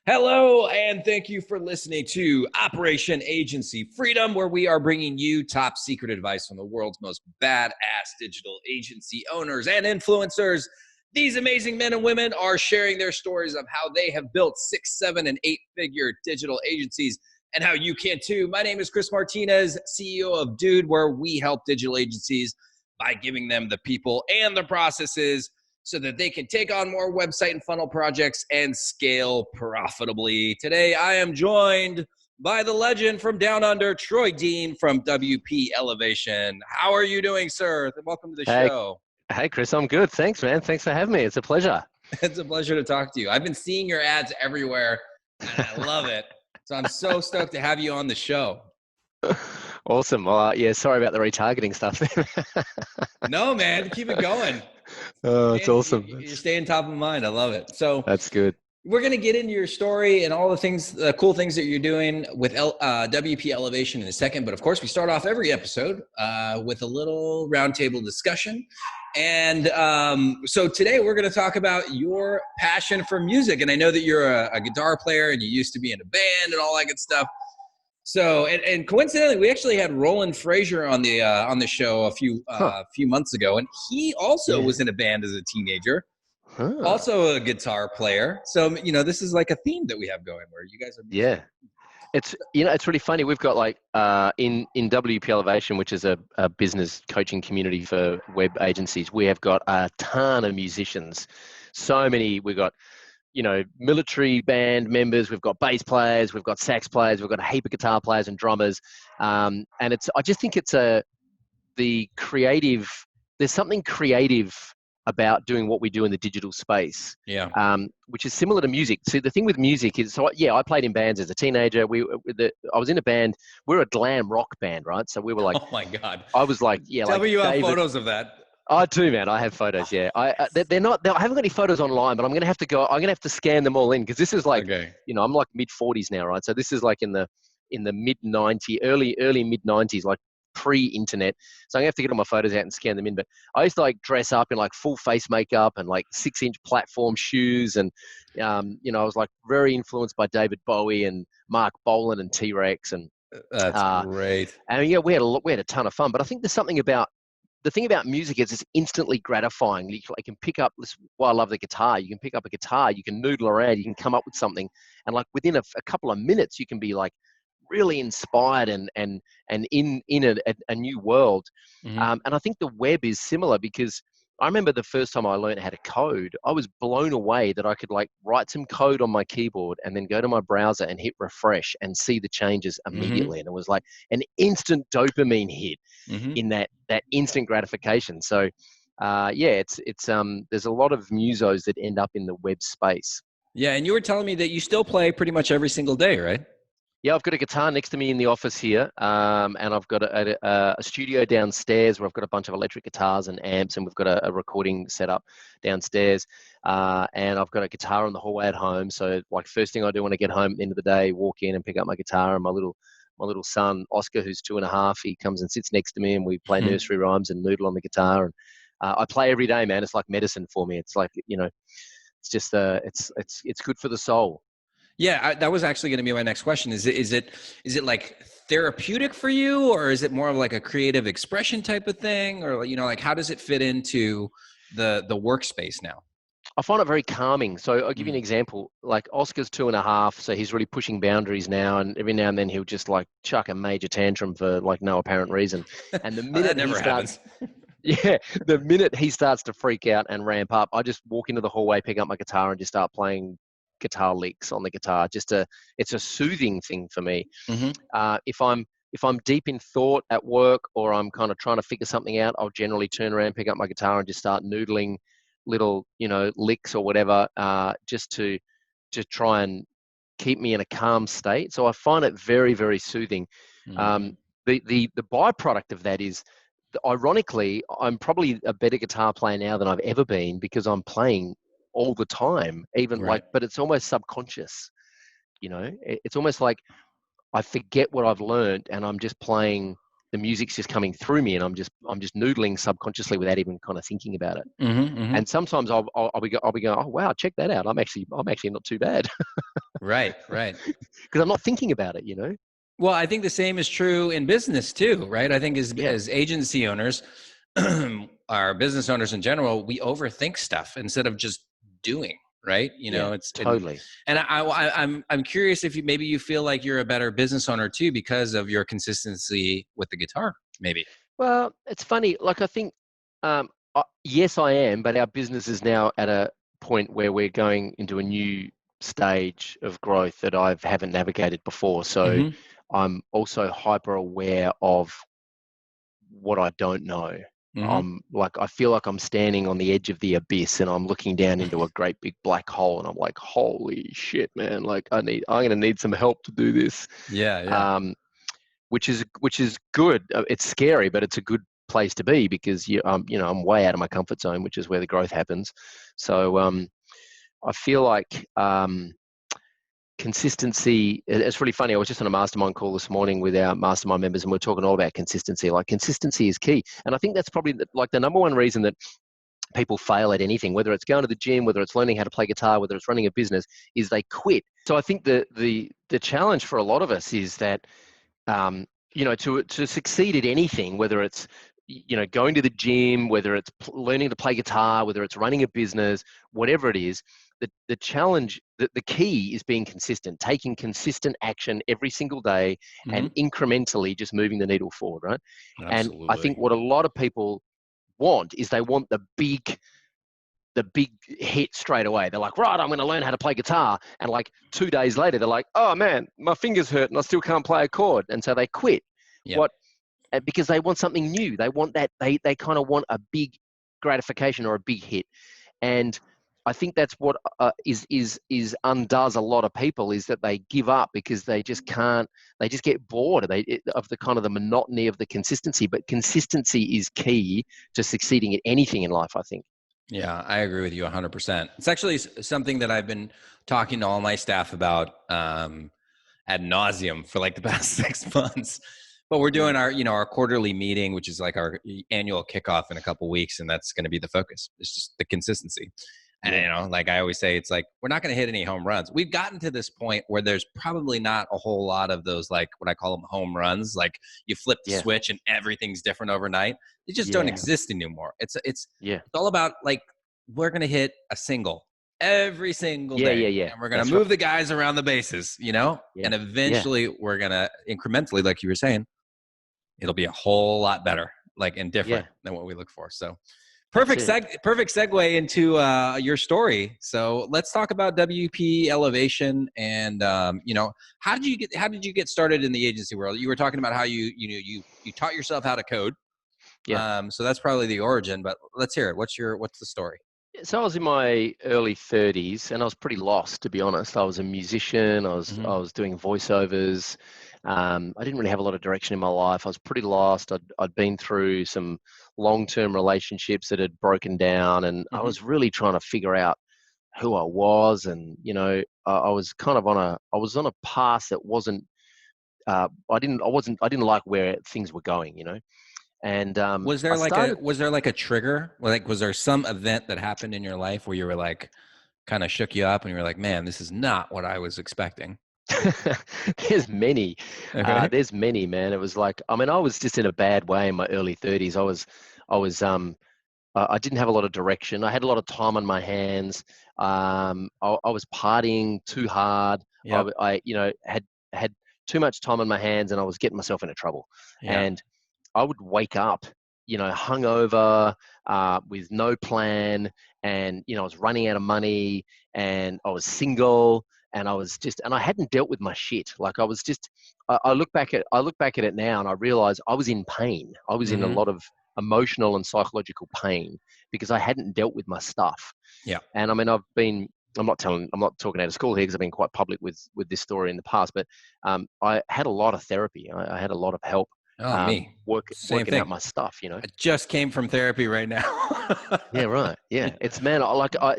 Hello, and thank you for listening to Operation Agency Freedom, where we are bringing you top secret advice from the world's most badass digital agency owners and influencers. These amazing men and women are sharing their stories of how they have built 6, 7, and 8-figure digital agencies and how you can too. My name is Chris Martinez, CEO of Dude, where we help digital agencies by giving them the people and the processes so that they can take on more website and funnel projects and scale profitably. Today, I am joined by the legend from Down Under, Troy Dean from WP Elevation. How are you doing, sir? Welcome to the Hey, show. hey, Chris, I'm good. Thanks, man. Thanks for having me. It's a pleasure. It's a pleasure to talk to you. I've been seeing your ads everywhere, and I love it. So I'm so stoked to have you on the show. Awesome. Well, yeah, sorry about the retargeting stuff there. No, man, keep it going. Oh, it's awesome. You're staying top of mind. I love it. So That's good. we're going to get into your story and all the things, the cool things that you're doing with WP Elevation in a second. But of course, we start off every episode with a little roundtable discussion. And so today we're going to talk about your passion for music. And I know that you're a guitar player and you used to be in a band and all that good stuff. So, and coincidentally, we actually had Roland Frazier on the show a few months ago, and he also was in a band as a teenager. Also a guitar player. So, this is like a theme that we have going where you guys are. Yeah. It's really funny. We've got like in WP Elevation, which is a business coaching community for web agencies, we have got a ton of musicians. So many. We've got military band members, we've got bass players, we've got sax players, we've got a heap of guitar players and drummers. And I just think it's there's something creative about doing what we do in the digital space. Yeah. Which is similar to music. See, the thing with music is, I played in bands as a teenager. I was in a band. We're a glam rock band, right? So we were like, oh my God. I was like, Tell me you have photos of that. I do, man. I have photos. Yeah, they're not. I haven't got any photos online, but I'm gonna have to go. I'm gonna have to scan them all in because this is like, I'm like mid 40s now, right? So this is like in the mid 90s, early mid 90s, like pre-internet. So I'm gonna have to get all my photos out and scan them in. But I used to like dress up in like full face makeup and like 6-inch platform shoes, and I was like very influenced by David Bowie and Mark Bolan and T-Rex, and that's great. And yeah, we had a ton of fun. But I think there's something about. The thing about music is it's instantly gratifying. You can pick up this. Well, I love the guitar. You can pick up a guitar. You can noodle around. You can come up with something, and like within a couple of minutes, you can be like really inspired and in a new world. Mm-hmm. And I think the web is similar because I remember the first time I learned how to code, I was blown away that I could like write some code on my keyboard and then go to my browser and hit refresh and see the changes immediately. And it was like an instant dopamine hit in that instant gratification. So it's there's a lot of musos that end up in the web space. Yeah, and you were telling me that you still play pretty much every single day, right? Yeah, I've got a guitar next to me in the office here, and I've got a studio downstairs where I've got a bunch of electric guitars and amps, and we've got a recording set up downstairs, and I've got a guitar in the hallway at home. So, like, first thing I do when I get home at the end of the day, walk in and pick up my guitar, and my little son, Oscar, who's 2.5, he comes and sits next to me, and we play nursery rhymes and noodle on the guitar. And I play every day, man. It's like medicine for me. It's like, it's just it's good for the soul. Yeah, that was actually going to be my next question. Is it like therapeutic for you, or is it more of like a creative expression type of thing, or like how does it fit into the workspace now? I find it very calming. So I'll give you an example. Like Oscar's 2.5, so he's really pushing boundaries now, and every now and then he'll just like chuck a major tantrum for like no apparent reason. And the minute that never happens. Yeah, the minute he starts to freak out and ramp up, I just walk into the hallway, pick up my guitar, and just start playing guitar licks on the guitar. It's a soothing thing for me. If I'm deep in thought at work, or I'm kind of trying to figure something out, I'll generally turn around, pick up my guitar, and just start noodling little licks or whatever, just to try and keep me in a calm state. So I find it very, very soothing. The byproduct of that is, ironically, I'm probably a better guitar player now than I've ever been because I'm playing all the time, but it's almost subconscious. It's almost like I forget what I've learned and I'm just playing. The music's just coming through me, and I'm just noodling subconsciously without even kind of thinking about it. And sometimes I'll be going, oh wow, check that out. I'm actually not too bad. Right, right. Because I'm not thinking about it, you know? Well, I think the same is true in business too, right? I think Yeah. as agency owners, our business owners in general, we overthink stuff instead of just doing, right? You Yeah, know, it's totally. and I'm curious if maybe you feel like you're a better business owner too because of your consistency with the guitar, maybe. Well, it's funny. Like, I think, yes, I am, but our business is now at a point where we're going into a new stage of growth that I haven't navigated before. So Mm-hmm. I'm also hyper aware of what I don't know. Mm-hmm. I feel like I'm standing on the edge of the abyss and I'm looking down into a great big black hole and I'm like, holy shit, man. Like I'm going to need some help to do this. Yeah, yeah. Um, which is good. It's scary, but it's a good place to be because I'm way out of my comfort zone, which is where the growth happens. So I feel like consistency. It's really funny. I was just on a mastermind call this morning with our mastermind members, and we're talking all about consistency. Like consistency is key, and I think that's probably like the number one reason that people fail at anything, whether it's going to the gym, whether it's learning how to play guitar, whether it's running a business, is they quit. So I think the challenge for a lot of us is that to succeed at anything, whether it's going to the gym, whether it's learning to play guitar, whether it's running a business, whatever it is, the challenge, the key is being consistent, taking consistent action every single day Mm-hmm. and incrementally just moving the needle forward, right? And I think Absolutely. what a lot of people want is they want the big hit straight away. They're like, right, I'm going to learn how to play guitar. And like 2 days later, they're like, oh man, my fingers hurt and I still can't play a chord. And so they quit. Yep. What? Because they want something new. They want that. They kind of want a big gratification or a big hit. And I think that's what is undoes a lot of people is that they give up because they just can't. They just get bored of the kind of the monotony of the consistency. But consistency is key to succeeding at anything in life, I think. Yeah, I agree with you 100%. It's actually something that I've been talking to all my staff about ad nauseum for like the past 6 months. But we're doing our quarterly meeting, which is like our annual kickoff in a couple weeks, and that's going to be the focus. It's just the consistency. And Yeah. like I always say, it's like we're not going to hit any home runs. We've gotten to this point where there's probably not a whole lot of those, like what I call them home runs. Like you flip the Yeah. switch and everything's different overnight. They just don't Yeah. exist anymore. It's Yeah. all about like we're going to hit a single every single Yeah. day, Yeah. Yeah. and we're going to That's right. move the guys around the bases, Yeah. and Yeah. eventually we're going to incrementally, like you were saying, it'll be a whole lot better, like and different Yeah. than what we look for. So That's perfect it. perfect segue into your story. So let's talk about WP Elevation and how did you get started in the agency world? You were talking about how you taught yourself how to code. Yeah. So that's probably the origin, but let's hear it. What's the story? So I was in my early 30s and I was pretty lost, to be honest. I was a musician. I was Mm-hmm. I was doing voiceovers. I didn't really have a lot of direction in my life. I was pretty lost. I'd been through some long-term relationships that had broken down, and I Mm-hmm. was really trying to figure out who I was. And I was kind of on a path that wasn't. I didn't like where things were going. And I started. Was there like a trigger? Like was there some event that happened in your life where you were like kind of shook you up and you were like, man, this is not what I was expecting? There's many. Okay. There's many, man. It was like, I mean, I was just in a bad way in my early 30s. I didn't have a lot of direction. I had a lot of time on my hands. I was partying too hard. Yep. Had too much time on my hands, and I was getting myself into trouble. Yep. And I would wake up, hungover, with no plan, and I was running out of money, and I was single, and I hadn't dealt with my shit. Like I was just, I look back at it now, and I realize I was in pain. I was in a Mm-hmm. lot of emotional and psychological pain because I hadn't dealt with my stuff. Yeah. And I mean, I'm not talking out of school here because I've been quite public with this story in the past, but I had a lot of therapy. I had a lot of help Oh, me. Same working out thing. my stuff, I just came from therapy right now. Yeah, right. Yeah. It's, man,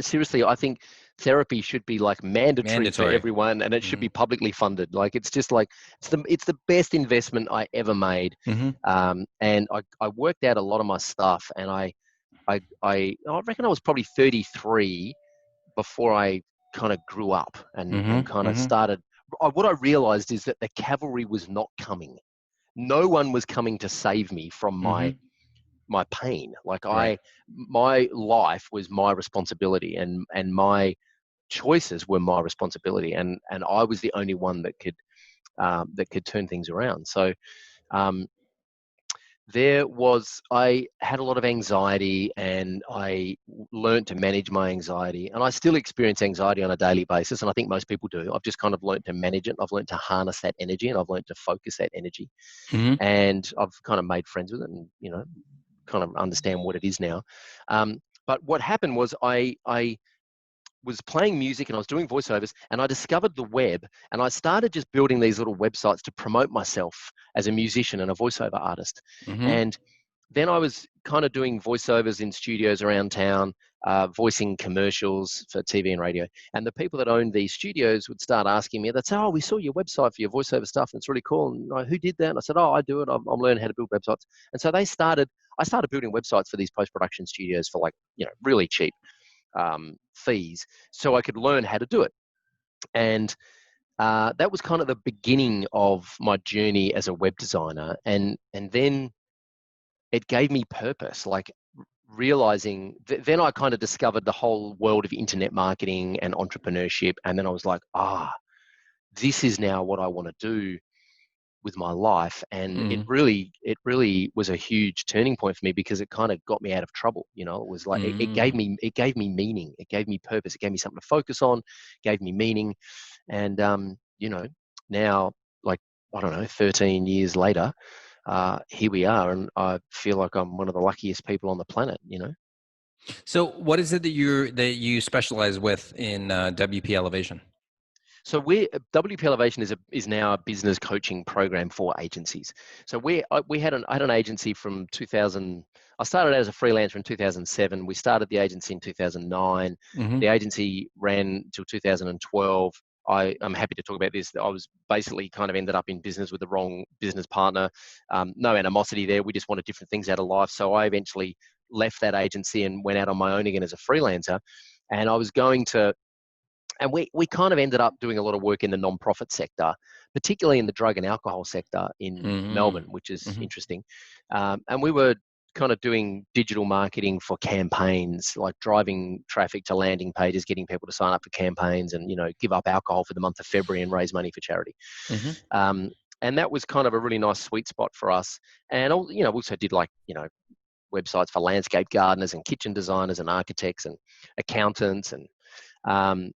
seriously, I think therapy should be like mandatory for Mandatory. everyone, and it should Mm-hmm. be publicly funded. Like it's just like it's the best investment I ever made. Mm-hmm. And I worked out a lot of my stuff, and I reckon I was probably 33 before I kind of grew up and kind of Mm-hmm. started, what I realized is that the cavalry was not coming. No one was coming to save me from Mm-hmm. my pain. Like Right. my life was my responsibility, and my choices were my responsibility, and I was the only one that could turn things around. So um, I had a lot of anxiety, and I learned to manage my anxiety, and I still experience anxiety on a daily basis, and I think most people do. I've just kind of learned to manage it. I've learned to harness that energy, and I've learned to focus that energy, Mm-hmm. and I've kind of made friends with it, and kind of understand what it is now. But what happened was I was playing music and I was doing voiceovers, and I discovered the web, and I started just building these little websites to promote myself as a musician and a voiceover artist. Mm-hmm. And then I was kind of doing voiceovers in studios around town, voicing commercials for TV and radio. And the people that owned these studios would start asking me, they'd say, "Oh, we saw your website for your voiceover stuff, and it's really cool." And who did that? And I said, "Oh, I do it. I'm learning how to build websites." And so I started building websites for these post-production studios for really cheap fees, so I could learn how to do it. And that was kind of the beginning of my journey as a web designer. And then it gave me purpose, like realizing then I kind of discovered the whole world of internet marketing and entrepreneurship. And then I was like, this is now what I want to do with my life. And Mm-hmm. it really was a huge turning point for me, because it kind of got me out of trouble. It was like it gave Mm-hmm. me meaning, it gave me purpose, it gave me something to focus on, gave me meaning. And now, like, I don't know, 13 years later, here we are, and I feel like I'm one of the luckiest people on the planet. So, what is it that you specialize with in WP Elevation? So WP Elevation is now a business coaching program for agencies. So I had an agency from 2000. I started out as a freelancer in 2007. We started the agency in 2009. Mm-hmm. The agency ran till 2012. I'm happy to talk about this. I was basically kind of ended up in business with the wrong business partner. No animosity there. We just wanted different things out of life. So I eventually left that agency and went out on my own again as a freelancer. And I was going to and we kind of ended up doing a lot of work in the non-profit sector, particularly in the drug and alcohol sector in Melbourne, which is Mm-hmm. interesting. And we were kind of doing digital marketing for campaigns, like driving traffic to landing pages, getting people to sign up for campaigns, and give up alcohol for the month of February and raise money for charity. Mm-hmm. Um, and that was kind of a really nice sweet spot for us. And we also did websites for landscape gardeners and kitchen designers and architects and accountants um,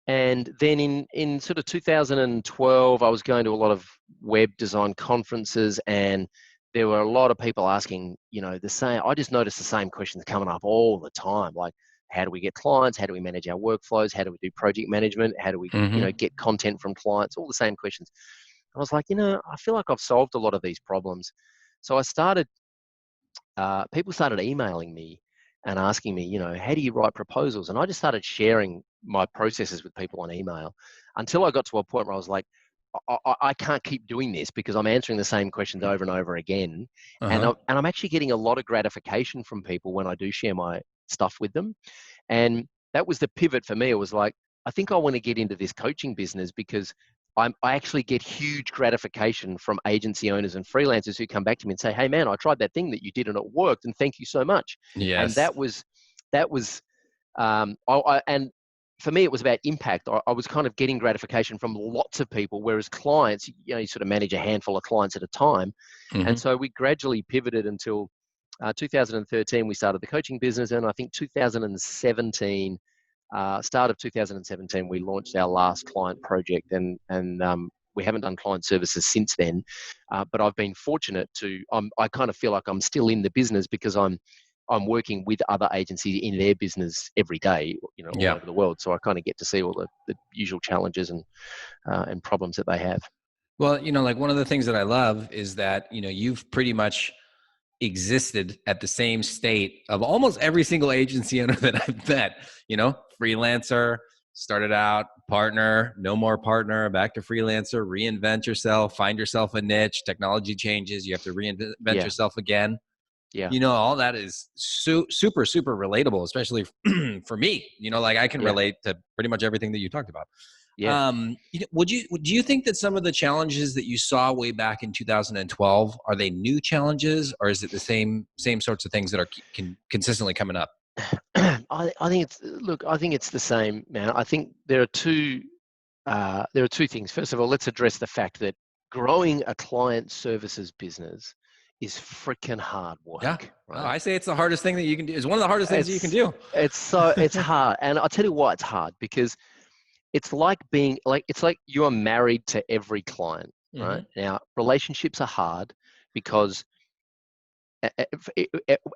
and then in sort of 2012, I was going to a lot of web design conferences, and there were a lot of people asking, the same. I just noticed the same questions coming up all the time, like, how do we get clients? How do we manage our workflows? How do we do project management? How do we, Mm-hmm. get content from clients? All the same questions. I was like, I feel like I've solved a lot of these problems. So people started emailing me and asking me, how do you write proposals? And I just started sharing my processes with people on email, until I got to a point where I was like, I can't keep doing this, because I'm answering the same questions over and over again. And Uh-huh. I'm actually getting a lot of gratification from people when I do share my stuff with them. And that was the pivot for me. It was like, I think I want to get into this coaching business, because I actually get huge gratification from agency owners and freelancers who come back to me and say, "Hey man, I tried that thing that you did and it worked, and thank you so much." And Yes. and for me, it was about impact. I was kind of getting gratification from lots of people, whereas clients, you sort of manage a handful of clients at a time. And Mm-hmm. so we gradually pivoted until 2013. We started the coaching business, and I think 2017, start of 2017, we launched our last client project, and we haven't done client services since then. But I've been fortunate to. I kind of feel like I'm still in the business, because I'm working with other agencies in their business every day, all Yeah. over the world. So I kind of get to see all the usual challenges and problems that they have. Well, like one of the things that I love is that, you've pretty much existed at the same state of almost every single agency owner that I've met, freelancer, started out, partner, no more partner, back to freelancer, reinvent yourself, find yourself a niche, technology changes, you have to reinvent Yeah. yourself again. Yeah. All that is super, super relatable, especially for me. Like I can Yeah. relate to pretty much everything that you talked about. Yeah. Do you think that some of the challenges that you saw way back in 2012 are they new challenges, or is it the same sorts of things that are consistently coming up? I think it's the same, man. I think there are two things. First of all, let's address the fact that growing a client services business is freaking hard Yeah. work, Oh, right? I say it's the hardest thing that you can do. It's one of the hardest things that you can It's do. it's hard, and I'll tell you why it's hard, because it's like you are married to every client, right? Hmm. Now, relationships are hard because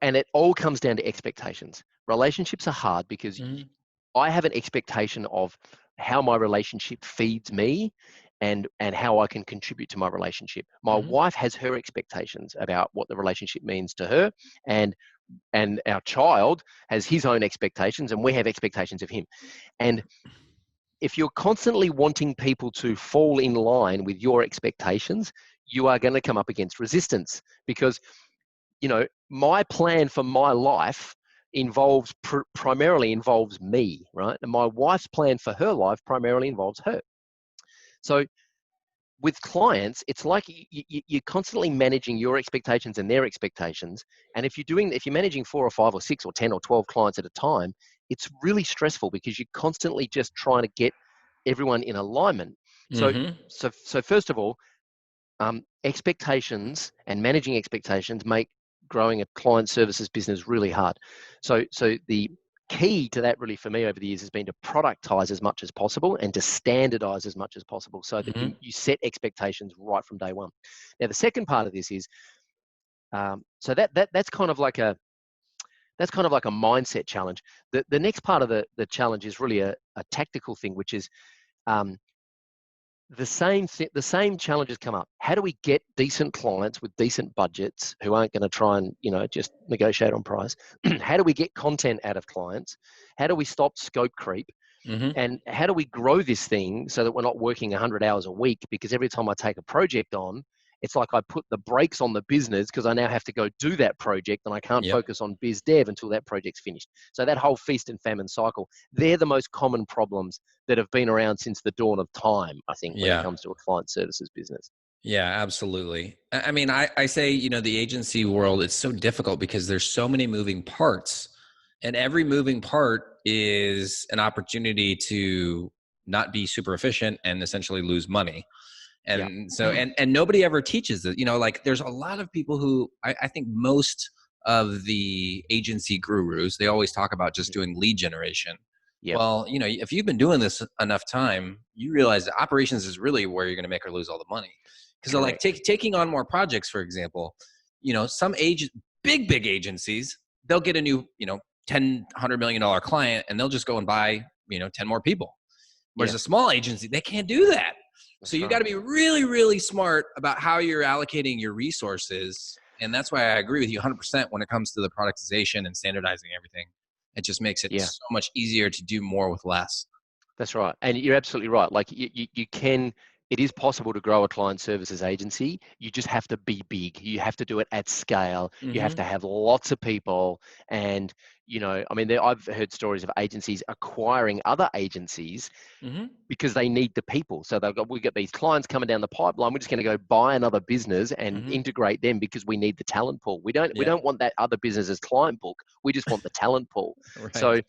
and it all comes down to expectations. Relationships are hard because Hmm. I have an expectation of how my relationship feeds me and how I can contribute to my relationship. My Hmm. wife has her expectations about what the relationship means to her, and our child has his own expectations, and we have expectations of him. And if you're constantly wanting people to fall in line with your expectations, you are going to come up against resistance, because my plan for my life primarily involves me, right? And my wife's plan for her life primarily involves her. So with clients, it's like you're constantly managing your expectations and their expectations. And if you're managing 4 or 5 or 6 or 10 or 12 clients at a time, it's really stressful because you're constantly just trying to get everyone in alignment. So, Hmm. so first of all, expectations and managing expectations make growing a client services business really hard. So the key to that really for me over the years has been to productize as much as possible and to standardize as much as possible so that Hmm. you set expectations right from day one. Now, the second part of this is so that's kind of like a mindset challenge. The next part of the challenge is really a tactical thing, which is um, the same challenges come up. How do we get decent clients with decent budgets who aren't going to try and just negotiate on price? How do we get content out of clients? How do we stop scope creep? Hmm. And how do we grow this thing so that we're not working 100 hours a week? Because every time I take a project on, it's like I put the brakes on the business because I now have to go do that project and I can't Yep. focus on biz dev until that project's finished. So that whole feast and famine cycle, they're the most common problems that have been around since the dawn of time, I think, when it Yeah. comes to a client services business. Yeah, absolutely. I mean, I say, the agency world, it's so difficult because there's so many moving parts, and every moving part is an opportunity to not be super efficient and essentially lose money. Yeah. And so, and nobody ever teaches it, like there's a lot of people who I think most of the agency gurus, they always talk about just doing lead generation. Yep. Well, if you've been doing this enough time, you realize that operations is really where you're going to make or lose all the money. Because like Correct. taking on more projects, for example, some big agencies, they'll get a new, $100 million client and they'll just go and buy, 10 more people. Whereas Yeah. a small agency, they can't do that. So That's you got right. to be really, really smart about how you're allocating your resources. And that's why I agree with you 100% when it comes to the productization and standardizing everything. It just makes it Yeah. so much easier to do more with less. That's right. And you're absolutely right. Like it is possible to grow a client services agency. You just have to be big. You have to do it at scale. You have Mm-hmm. to have lots of people. And, I mean, I've heard stories of agencies acquiring other agencies Mm-hmm. because they need the people. So we get these clients coming down the pipeline. We're just going to go buy another business and Mm-hmm. integrate them because we need the talent pool. We Yep. don't want that other business's client book. We just want the talent pool. Right. So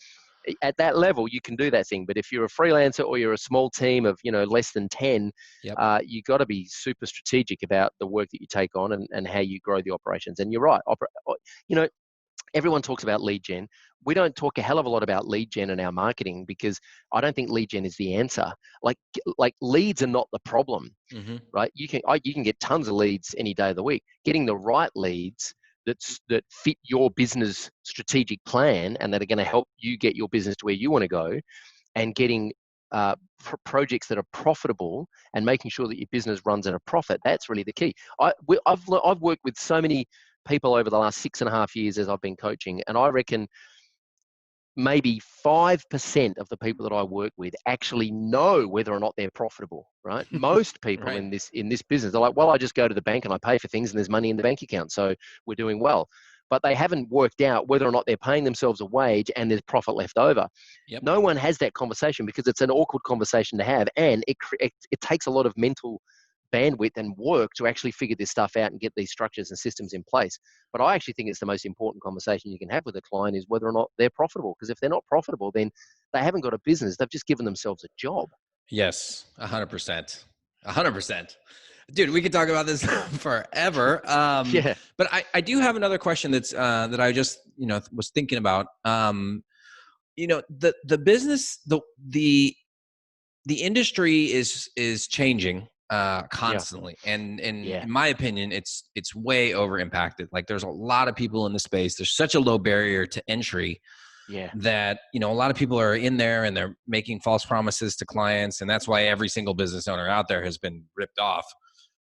at that level, you can do that thing. But if you're a freelancer or you're a small team of less than 10, Yep. you got to be super strategic about the work that you take on and how you grow the operations. And you're right. Everyone talks about lead gen. We don't talk a hell of a lot about lead gen in our marketing because I don't think lead gen is the answer. Like leads are not the problem, Mm-hmm. right? You can get tons of leads any day of the week. Getting the right leads that fit your business strategic plan and that are going to help you get your business to where you want to go, and getting projects that are profitable and making sure that your business runs at a profit. That's really the key. I've worked with so many people over the last 6.5 years as I've been coaching, and I reckon maybe 5% of the people that I work with actually know whether or not they're profitable, right? Most people Right. in this business are like, well, I just go to the bank and I pay for things and there's money in the bank account, so we're doing well. but they haven't worked out whether or not they're paying themselves a wage and there's profit left over. Yep. No one has that conversation because it's an awkward conversation to have, and it takes a lot of mental bandwidth and work to actually figure this stuff out and get these structures and systems in place. But I actually think it's the most important conversation you can have with a client is whether or not they're profitable. Because if they're not profitable, then they haven't got a business. They've just given themselves a job. Yes, 100%. 100%. Dude, we could talk about this forever. Yeah. But I do have another question that's that I just, was thinking about. The business, the industry is changing constantly, and in my opinion, it's way over impacted. Like, there's a lot of people in the space. There's such a low barrier to entry that a lot of people are in there and they're making false promises to clients, and that's why every single business owner out there has been ripped off.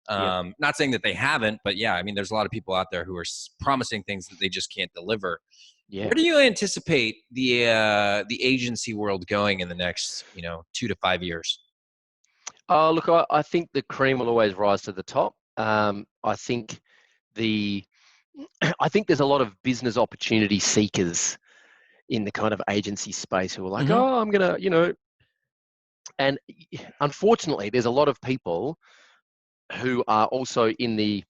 Not saying that they haven't, but yeah, I mean, there's a lot of people out there who are promising things that they just can't deliver. Where do you anticipate the agency world going in the next 2 to 5 years? Look, I think the cream will always rise to the top. I think I think there's a lot of business opportunity seekers in the kind of agency space who are like, oh, I'm gonna, and unfortunately, there's a lot of people who are also in the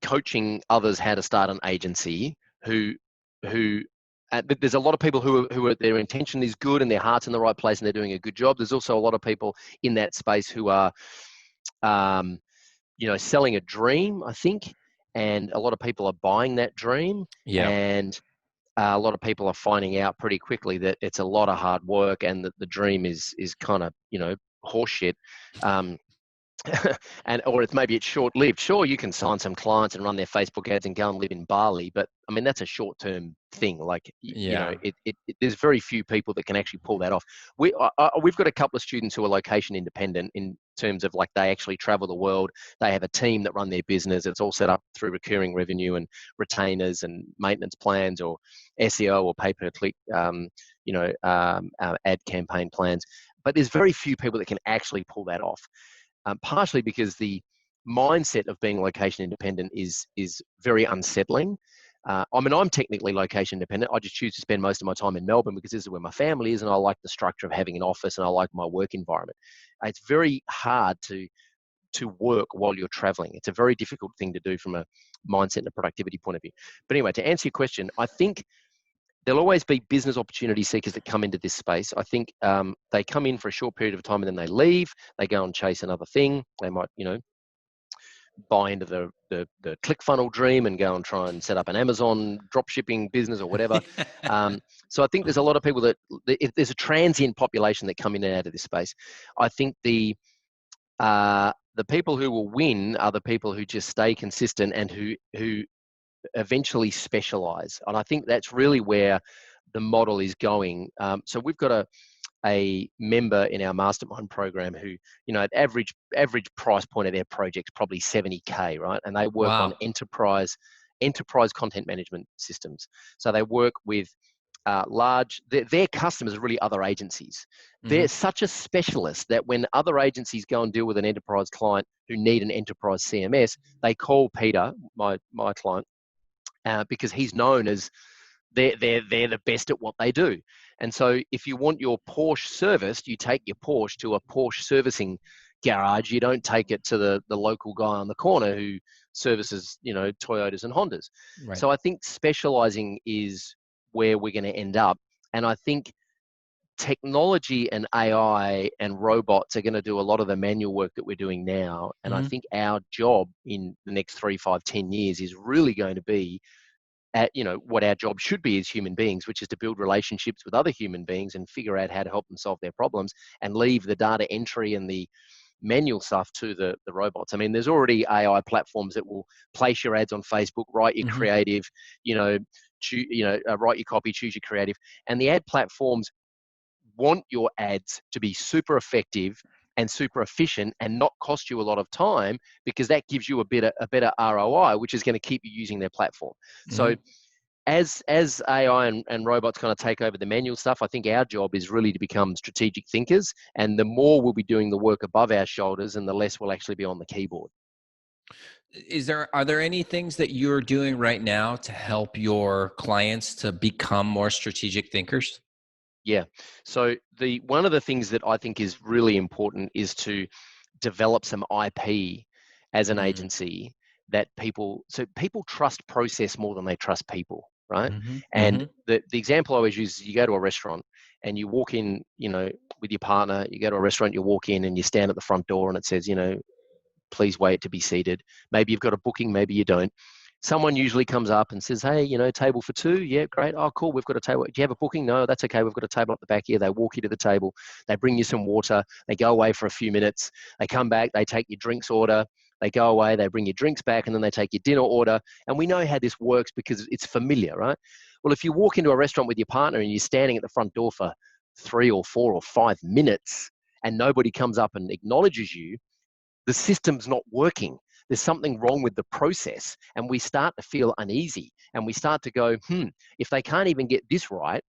coaching others how to start an agency who there's a lot of people who are their intention is good and their heart's in the right place and they're doing a good job. There's also a lot of people in that space who are selling a dream, I think, and a lot of people are buying that dream. And a lot of people are finding out pretty quickly that it's a lot of hard work and that the dream is kind of horseshit. Or it's short-lived. Sure, you can sign some clients and run their Facebook ads and go and live in Bali, but I mean that's a short-term thing. Like, there's very few people that can actually pull that off. We've got a couple of students who are location independent in terms of, like, they actually travel the world. They have a team that run their business. It's all set up through recurring revenue and retainers and maintenance plans or SEO or pay-per-click, ad campaign plans. But there's very few people that can actually pull that off. Partially because the mindset of being location independent is very unsettling. I mean, I'm technically location independent. I just choose to spend most of my time in Melbourne because this is where my family is, and I like the structure of having an office, and I like my work environment. It's very hard to work while you're traveling. It's a very difficult thing to do from a mindset and a productivity point of view. But anyway, to answer your question, I think there'll always be business opportunity seekers that come into this space. I think they come in for a short period of time and then they leave. They go and chase another thing. They might, buy into the ClickFunnels dream and go and try and set up an Amazon drop shipping business or whatever. So I think there's a lot of people there's a transient population that come in and out of this space. I think the people who will win are the people who just stay consistent and who eventually specialize. And I think that's really where the model is going. So we've got a member in our mastermind program who, average price point of their project's probably $70K, right? And they work on enterprise content management systems. So they work with their customers are really other agencies. They're such a specialist that when other agencies go and deal with an enterprise client who need an enterprise CMS, they call Peter, my client, because he's known as they're the best at what they do. And so if you want your Porsche serviced, you take your Porsche to a Porsche servicing garage. You don't take it to the local guy on the corner who services, Toyotas and Hondas. Right. So I think specializing is where we're going to end up. And I think technology and AI and robots are going to do a lot of the manual work that we're doing now. And I think our job in the next 3, 5, 10 years is really going to be at, what our job should be as human beings, which is to build relationships with other human beings and figure out how to help them solve their problems and leave the data entry and the manual stuff to the robots. I mean, there's already AI platforms that will place your ads on Facebook, write your creative, write your copy, choose your creative. And the ad platforms want your ads to be super effective and super efficient and not cost you a lot of time, because that gives you a better ROI, which is going to keep you using their platform. So as AI and robots kind of take over the manual stuff, I think our job is really to become strategic thinkers, and the more we'll be doing the work above our shoulders and the less we'll actually be on the keyboard. Are there any things that you're doing right now to help your clients to become more strategic thinkers? Yeah. So one of the things that I think is really important is to develop some IP as an Mm. agency that people trust process more than they trust people, right? Mhm, And mhm. the example I always use is you go to a restaurant and you walk in, with your partner, you go to a restaurant, you walk in and you stand at the front door and it says, please wait to be seated. Maybe you've got a booking, maybe you don't. Someone usually comes up and says, hey, table for two. Yeah, great. Oh, cool. We've got a table. Do you have a booking? No, that's okay. We've got a table up the back here. They walk you to the table. They bring you some water. They go away for a few minutes. They come back. They take your drinks order. They go away. They bring your drinks back, and then they take your dinner order. And we know how this works because it's familiar, right? Well, if you walk into a restaurant with your partner and you're standing at the front door for 3 or 4 or 5 minutes and nobody comes up and acknowledges you, the system's not working. There's something wrong with the process. And we start to feel uneasy and we start to go, if they can't even get this right,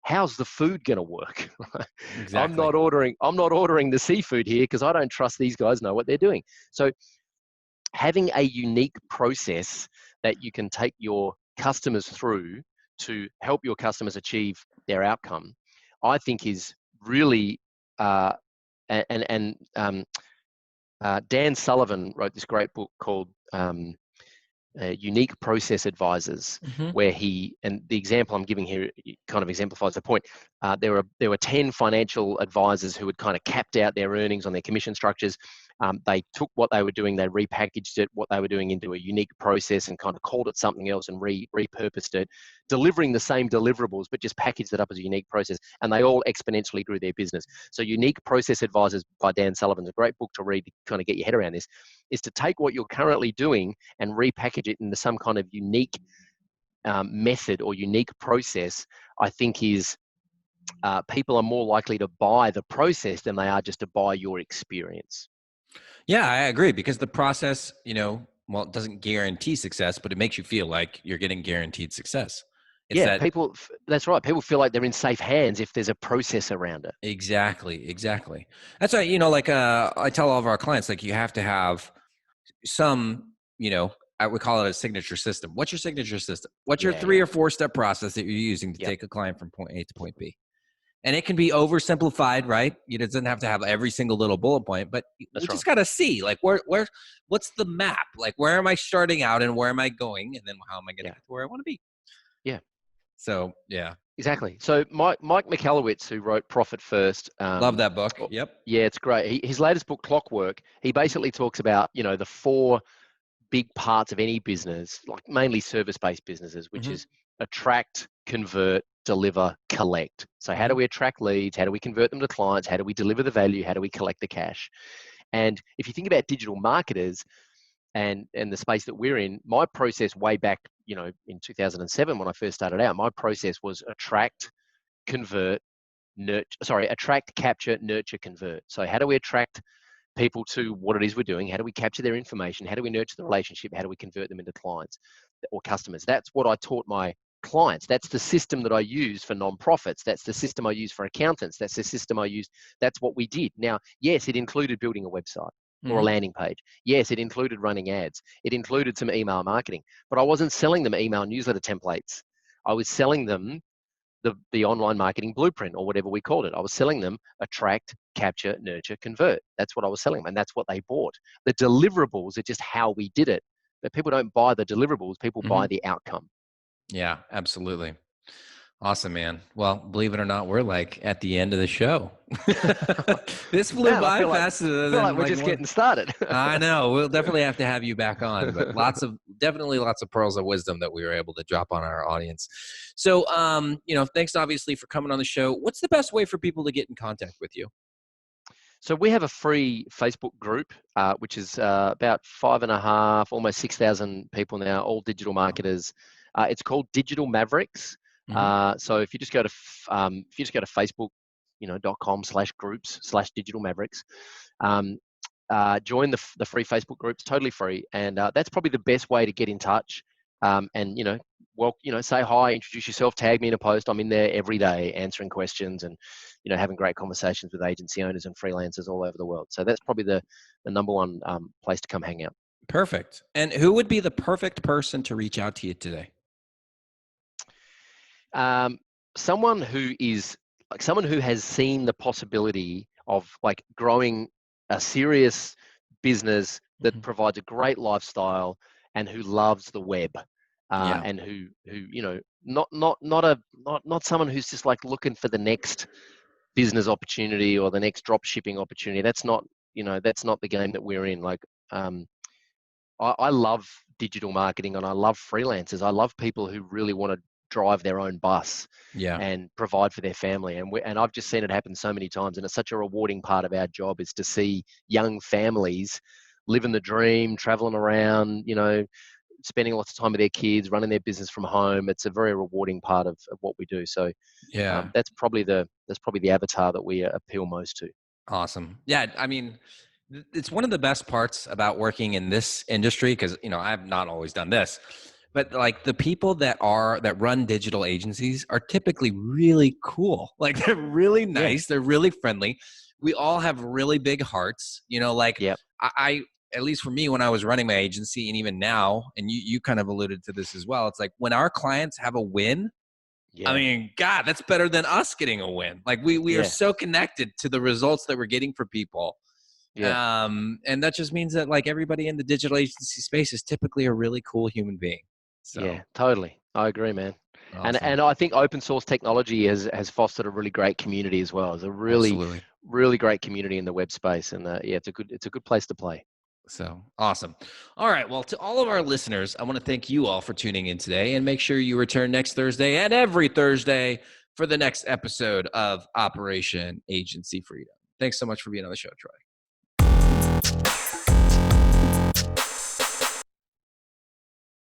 how's the food going to work? I'm Exactly. not ordering the seafood here because I don't trust these guys know what they're doing. So having a unique process that you can take your customers through to help your customers achieve their outcome, I think is really uh, Dan Sullivan wrote this great book called Unique Process Advisors, Mhm. where and the example I'm giving here kind of exemplifies the point. There were 10 financial advisors who had kind of capped out their earnings on their commission structures. They took what they were doing, they repackaged it, what they were doing, into a unique process and kind of called it something else and repurposed it, delivering the same deliverables, but just packaged it up as a unique process. And they all exponentially grew their business. So Unique Process Advisors by Dan Sullivan is a great book to read to kind of get your head around this, is to take what you're currently doing and repackage it into some kind of unique method or unique process. I think is people are more likely to buy the process than they are just to buy your experience. Yeah, I agree, because the process, well, it doesn't guarantee success, but it makes you feel like you're getting guaranteed success. It's Yeah, that. that's right. People feel like they're in safe hands if there's a process around it. Exactly. That's why, like, I tell all of our clients, like, you have to have some, I would call it a signature system. What's your signature system? What's your Yeah, 3 or 4 step process that you're using to yep, take a client from point A to point B? And it can be oversimplified, right? It doesn't have to have every single little bullet point, but we that's right. just got to see, like, what's the map? Like, where am I starting out and where am I going? And then how am I going to Yeah, get to where I want to be? yeah, So, yeah. exactly. So Mike Michalowicz, who wrote Profit First, Love that book. Yep. yeah, it's great. His latest book, Clockwork, he basically talks about the 4 big parts of any business, like mainly service-based businesses, which Mm-hmm. is attract, convert, deliver, collect. So how Mm-hmm. do we attract leads? How do we convert them to clients? How do we deliver the value? How do we collect the cash? And if you think about digital marketers and the space that we're in, my process way back, in 2007 when I first started out, my process was attract, convert, attract, capture, nurture, convert. So how do we attract people to what it is we're doing? How do we capture their information? How do we nurture the relationship? How do we convert them into clients or customers? That's what I taught my clients. That's the system that I use for nonprofits. That's the system I use for accountants. That's the system I use. That's what we did. Now, yes, it included building a website or a Mm-hmm. landing page. Yes, it included running ads. It included some email marketing, but I wasn't selling them email newsletter templates. I was selling them the online marketing blueprint, or whatever we called it. I was selling them attract, capture, nurture, convert. That's what I was selling them, and that's what they bought. The deliverables are just how we did it. But people don't buy the deliverables, people Mm-hmm. buy the outcome. Yeah, absolutely. Awesome, man. Well, believe it or not, we're like at the end of the show. This flew Man, I by feel like faster than we're like just one. getting started. I know. We'll definitely have to have you back on, but definitely lots of pearls of wisdom that we were able to drop on our audience. So, thanks obviously for coming on the show. What's the best way for people to get in contact with you? So we have a free Facebook group, which is about 5.5, almost 6,000 people now, all digital marketers. It's called Digital Mavericks. Mm-hmm. So if you just go to Facebook, .com/groups/digital mavericks, join the free Facebook group. It's totally free, and that's probably the best way to get in touch. And say hi, introduce yourself, tag me in a post. I'm in there every day answering questions and having great conversations with agency owners and freelancers all over the world. So that's probably the number one place to come hang out. Perfect. And who would be the perfect person to reach out to you today? Someone who is like someone who has seen the possibility of like growing a serious business that Mhm. provides a great lifestyle and who loves the web, Yeah. and who not someone who's just like looking for the next business opportunity or the next drop shipping opportunity. That's not, that's not the game that we're in. Like, um, I love digital marketing and I love freelancers. I love people who really want to drive their own bus Yeah. and provide for their family. And I've just seen it happen so many times. And it's such a rewarding part of our job is to see young families living the dream, traveling around, spending lots of time with their kids, running their business from home. It's a very rewarding part of what we do. So Yeah. that's probably the avatar that we appeal most to. Awesome. Yeah. I mean, it's one of the best parts about working in this industry because, I've not always done this, but like the people that run digital agencies are typically really cool. Like they're really Yeah. nice. They're really friendly. We all have really big hearts, like Yep. I at least for me, when I was running my agency and even now, and you kind of alluded to this as well, it's like when our clients have a win, I Yeah. mean, God, that's better than us getting a win. Like we are Yeah. so connected to the results that we're getting for people. Yeah. And that just means that like everybody in the digital agency space is typically a really cool human being. So Yeah, totally. I agree, man. And awesome. and I think open source technology has fostered a really great community as well. It's a really Absolutely. really great community in the web space, and yeah, it's a good place to play. So awesome. All right. Well, to all of our listeners, I want to thank you all for tuning in today and make sure you return next Thursday and every Thursday for the next episode of Operation Agency Freedom. Thanks so much for being on the show, Troy.